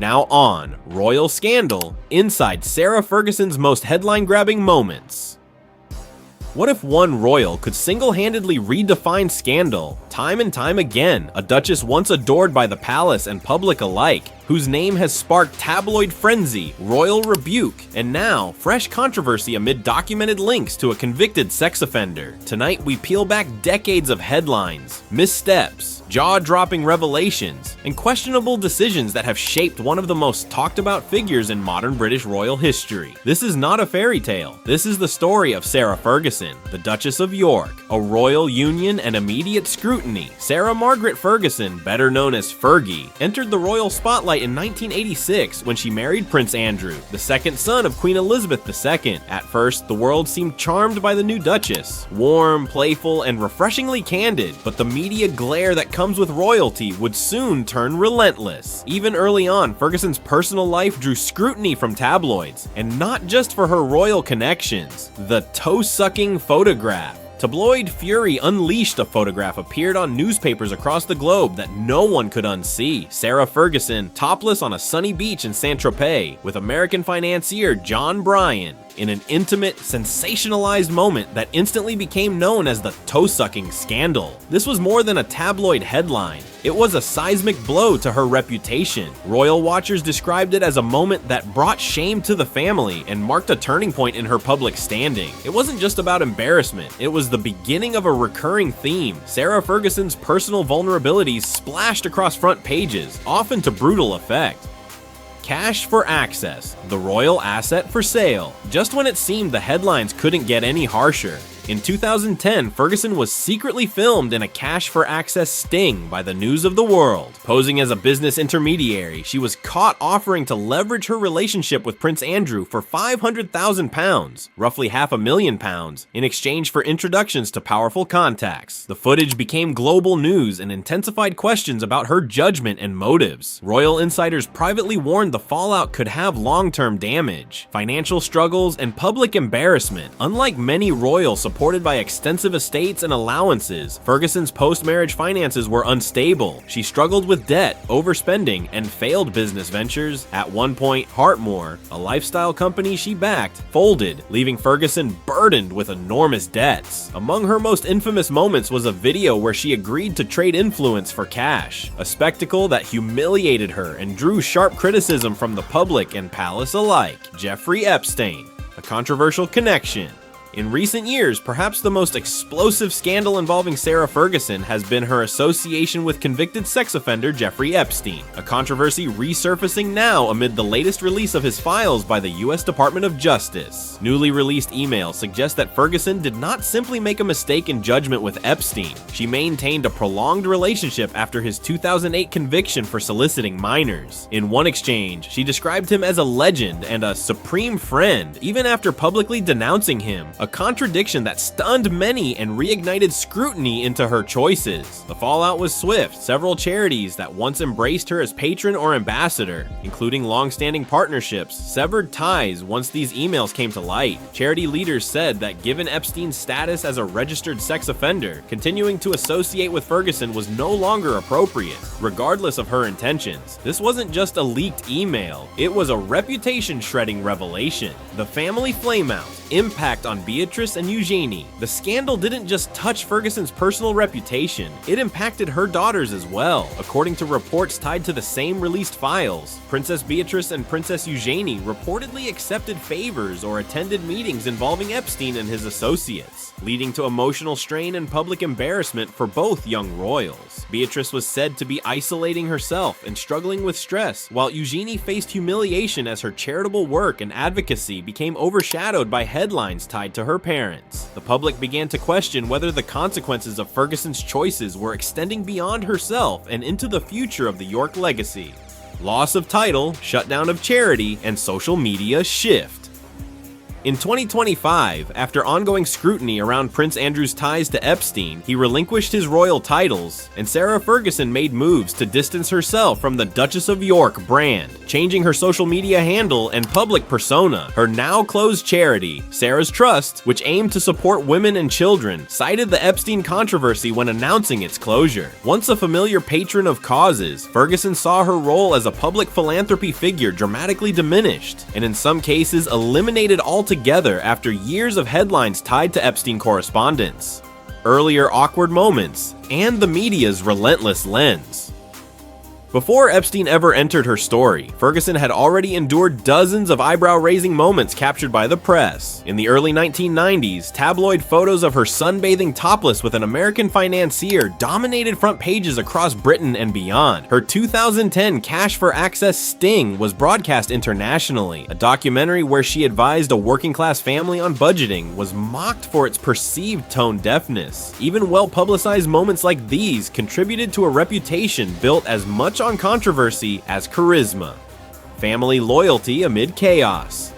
Now on Royal Scandal, inside Sarah Ferguson's most headline-grabbing moments. What if one royal could single-handedly redefine scandal? Time and time again, a duchess once adored by the palace and public alike, whose name has sparked tabloid frenzy, royal rebuke, and now fresh controversy amid documented links to a convicted sex offender. Tonight we peel back decades of headlines, missteps, jaw-dropping revelations, and questionable decisions that have shaped one of the most talked about figures in modern British royal history. This is not a fairy tale. This is the story of Sarah Ferguson, the Duchess of York, a royal union and immediate scrutiny. Sarah Margaret Ferguson, better known as Fergie, entered the royal spotlight in 1986 when she married Prince Andrew, the second son of Queen Elizabeth II. At first, the world seemed charmed by the new Duchess, warm, playful, and refreshingly candid, but the media glare that comes with royalty would soon turn relentless. Even early on, Ferguson's personal life drew scrutiny from tabloids, and not just for her royal connections. The toe-sucking photograph. Tabloid fury unleashed. A photograph appeared on newspapers across the globe that no one could unsee. Sarah Ferguson, topless on a sunny beach in Saint-Tropez, with American financier John Bryan, in an intimate, sensationalized moment that instantly became known as the toe-sucking scandal. This was more than a tabloid headline. It was a seismic blow to her reputation. Royal watchers described it as a moment that brought shame to the family and marked a turning point in her public standing. It wasn't just about embarrassment, it was the beginning of a recurring theme. Sarah Ferguson's personal vulnerabilities splashed across front pages, often to brutal effect. Cash for access, the royal asset for sale. Just when it seemed the headlines couldn't get any harsher, in 2010, Ferguson was secretly filmed in a cash for access sting by the News of the World. Posing as a business intermediary, she was caught offering to leverage her relationship with Prince Andrew for £500,000, roughly £500,000, in exchange for introductions to powerful contacts. The footage became global news and intensified questions about her judgment and motives. Royal insiders privately warned the fallout could have long-term damage, financial struggles, and public embarrassment. Unlike many royals supported by extensive estates and allowances, Ferguson's post-marriage finances were unstable. She struggled with debt, overspending, and failed business ventures. At one point, Hartmore, a lifestyle company she backed, folded, leaving Ferguson burdened with enormous debts. Among her most infamous moments was a video where she agreed to trade influence for cash, a spectacle that humiliated her and drew sharp criticism from the public and palace alike. Jeffrey Epstein, a controversial connection. In recent years, perhaps the most explosive scandal involving Sarah Ferguson has been her association with convicted sex offender Jeffrey Epstein, a controversy resurfacing now amid the latest release of his files by the US Department of Justice. Newly released emails suggest that Ferguson did not simply make a mistake in judgment with Epstein. She maintained a prolonged relationship after his 2008 conviction for soliciting minors. In one exchange, she described him as a legend and a supreme friend, even after publicly denouncing him, a contradiction that stunned many and reignited scrutiny into her choices. The fallout was swift. Several charities that once embraced her as patron or ambassador, including long-standing partnerships, severed ties once these emails came to light. Charity leaders said that given Epstein's status as a registered sex offender, continuing to associate with Ferguson was no longer appropriate, regardless of her intentions. This wasn't just a leaked email, it was a reputation-shredding revelation. The family flameout, impact on Beatrice and Eugenie. The scandal didn't just touch Ferguson's personal reputation, it impacted her daughters as well. According to reports tied to the same released files, Princess Beatrice and Princess Eugenie reportedly accepted favors or attended meetings involving Epstein and his associates, leading to emotional strain and public embarrassment for both young royals. Beatrice was said to be isolating herself and struggling with stress, while Eugenie faced humiliation as her charitable work and advocacy became overshadowed by headlines tied to her parents. The public began to question whether the consequences of Ferguson's choices were extending beyond herself and into the future of the York legacy. Loss of title, shutdown of charity, and social media shift. In 2025, after ongoing scrutiny around Prince Andrew's ties to Epstein, he relinquished his royal titles, and Sarah Ferguson made moves to distance herself from the Duchess of York brand, changing her social media handle and public persona. Her now closed charity, Sarah's Trust, which aimed to support women and children, cited the Epstein controversy when announcing its closure. Once a familiar patron of causes, Ferguson saw her role as a public philanthropy figure dramatically diminished, and in some cases eliminated altogether after years of headlines tied to Epstein correspondence, earlier awkward moments, and the media's relentless lens. Before Epstein ever entered her story, Ferguson had already endured dozens of eyebrow-raising moments captured by the press. In the early 1990s, tabloid photos of her sunbathing topless with an American financier dominated front pages across Britain and beyond. Her 2010 Cash for Access sting was broadcast internationally. A documentary where she advised a working-class family on budgeting was mocked for its perceived tone deafness. Even well-publicized moments like these contributed to a reputation built as much on controversy as charisma. Family loyalty amid chaos.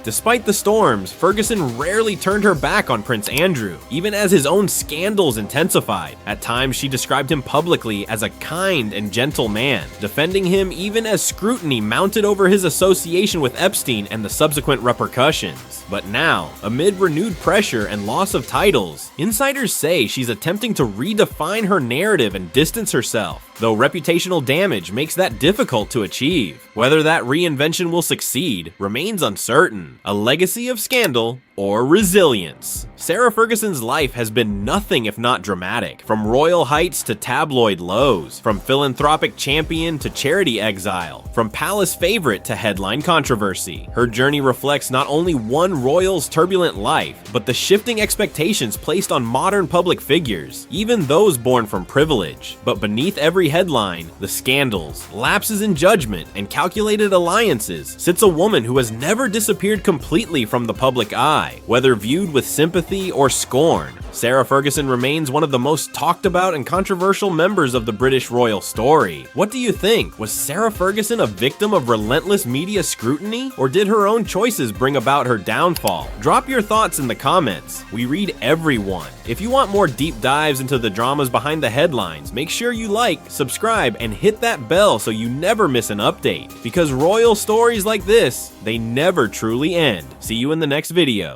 Despite the storms, Ferguson rarely turned her back on Prince Andrew, even as his own scandals intensified. At times, she described him publicly as a kind and gentle man, defending him even as scrutiny mounted over his association with Epstein and the subsequent repercussions. But now, amid renewed pressure and loss of titles, insiders say she's attempting to redefine her narrative and distance herself, though reputational damage makes that difficult to achieve. Whether that reinvention will succeed remains uncertain. A legacy of scandal or resilience. Sarah Ferguson's life has been nothing if not dramatic, from royal heights to tabloid lows, from philanthropic champion to charity exile, from palace favorite to headline controversy. Her journey reflects not only one royal's turbulent life, but the shifting expectations placed on modern public figures, even those born from privilege. But beneath every headline, the scandals, lapses in judgment, and calculated alliances, sits a woman who has never disappeared completely from the public eye. Whether viewed with sympathy or scorn, Sarah Ferguson remains one of the most talked about and controversial members of the British royal story. What do you think? Was Sarah Ferguson a victim of relentless media scrutiny, or did her own choices bring about her downfall? Drop your thoughts in the comments. We read everyone. If you want more deep dives into the dramas behind the headlines, make sure you like, subscribe, and hit that bell so you never miss an update. Because royal stories like this, they never truly end. See you in the next video.